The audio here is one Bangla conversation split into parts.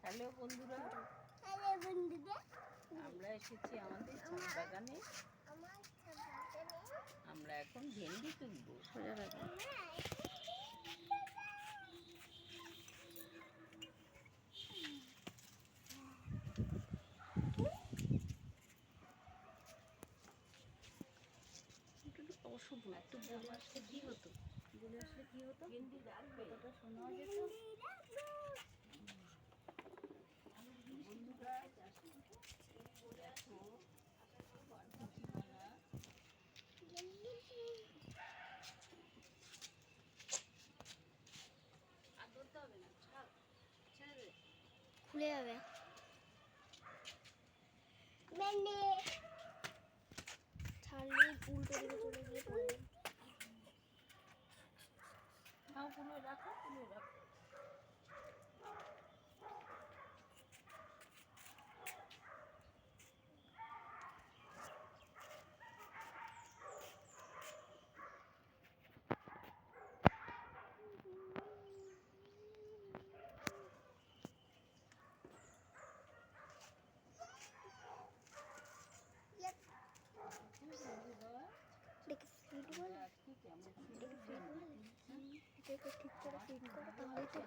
হ্যালো বন্ধুরা, আমরা এসেছি আমাদের ছাদ বাগানে। আমরা এখন ভেন্ডি তুলবো। অশুভ একটু বলে আসলে কি হতো? ভেন্ডি রাখবে, কতটা শোনা যেত। বন্ধুরা দেখো, আর ধরতে হবে না, ছেড়ে দে, খুলে যাবে। ছাড়লে উল্টো দিকে চলে গিয়ে পড়বে। নাও কুলো রাখো, কুলো রাখো।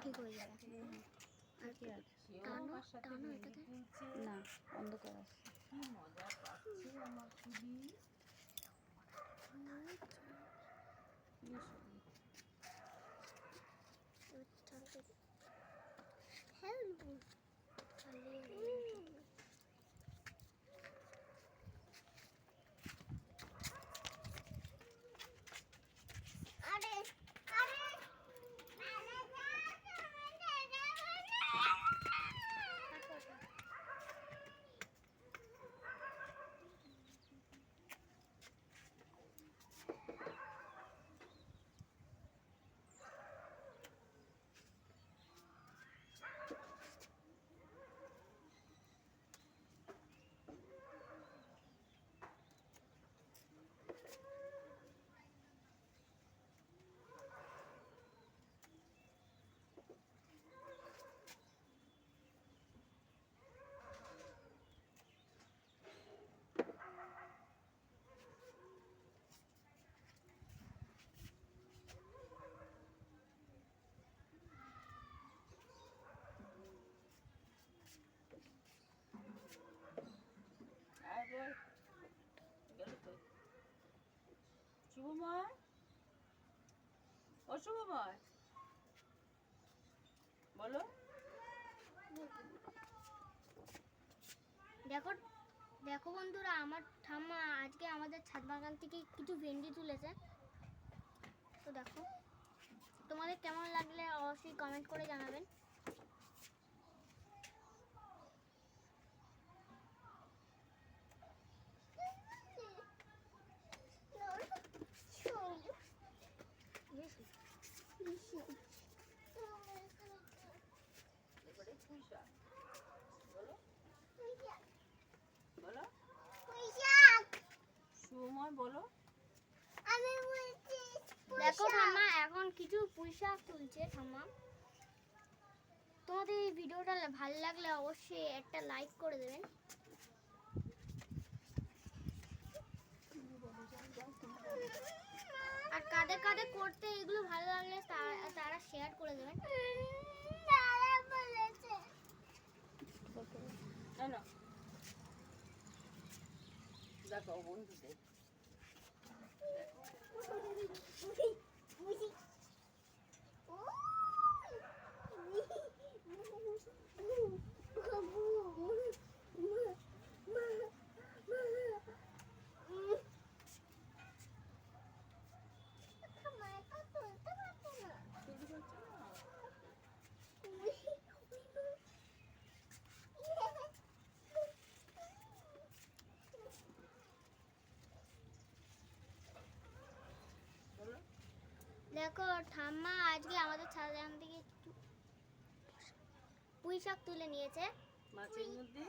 ঠিক হয়ে যাবে। না, অন্ধকার আছে। কি মজা পাচ্ছি আমার খুবই। শুভময়, ও শুভময়, বলো। দেখো দেখো বন্ধুরা, আমার ঠাম্মা আজকে আমাদের ছাদ বাগান থেকে কিছু ভেন্ডি তুলেছে। তো দেখো, তোমাদের কেমন লাগলে অবশ্যই কমেন্ট করে জানাবেন। শুভময় বলো। দেখো ঠাম্মা এখন কিছু পুঁই শাক তুলছে ঠাম্মা। তোমাদের এই ভিডিওটা ভালো লাগলে অবশ্যই একটা লাইক করে দেবেন। আর কাদের কাদের করতে এগুলো ভালো লাগলে তারা শেয়ার করে দেবেন। দেখো বন্ধুদের দেখো ঠাম্মা আজকে আমাদের ছাদ বাগান থেকে পুঁই শাক তুলে নিয়েছে। মাছের মধ্যে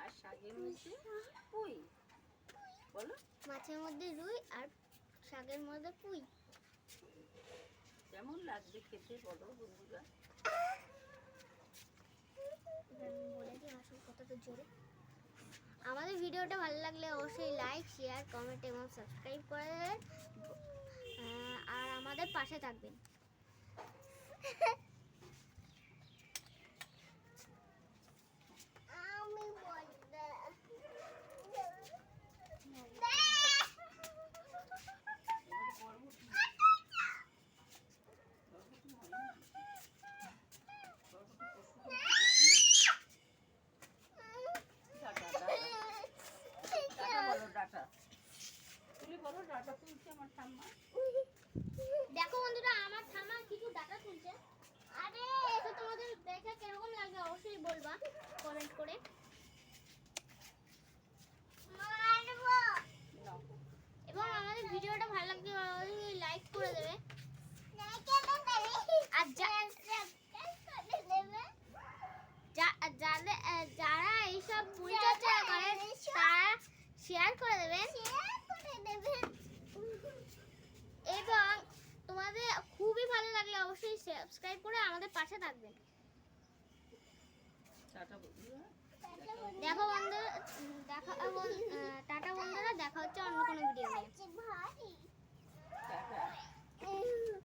আর শাকের মধ্যে পুঁই। বলো মাছের মধ্যে রুই আর শাকের মধ্যে পুঁই। কেমন লাগবে খেতে বলো বন্ধুরা। আমি বলে দিই আসল কথাটা জোরে। আমাদের ভিডিওটা ভালো লাগলে অবশ্যই লাইক, শেয়ার, কমেন্ট এবং সাবস্ক্রাইব করে দেবেন। আর আমাদের পাশে থাকবেন। আমি দেখো বন্ধুরা, আমার ঠাম্মা কিছু ডাটা তুলছে। আরে তো তোমাদের দেখে কেমন লাগে অবশ্যই বলবা কমেন্ট করে। এবং আমাদের ভিডিওটা ভালো লাগলে অবশ্যই লাইক করে দেবে। আর যারা এইসব পরিচর্যা করে তারা শেয়ার করে দেবেন। এবং তোমাদের খুবই ভালো লাগলে অবশ্যই সাবস্ক্রাইব করে আমাদের পাশে থাকবেন। দেখো বন্ধু, টাটা বন্ধুরা, দেখা হচ্ছে অন্য কোনো ভিডিও নিয়ে।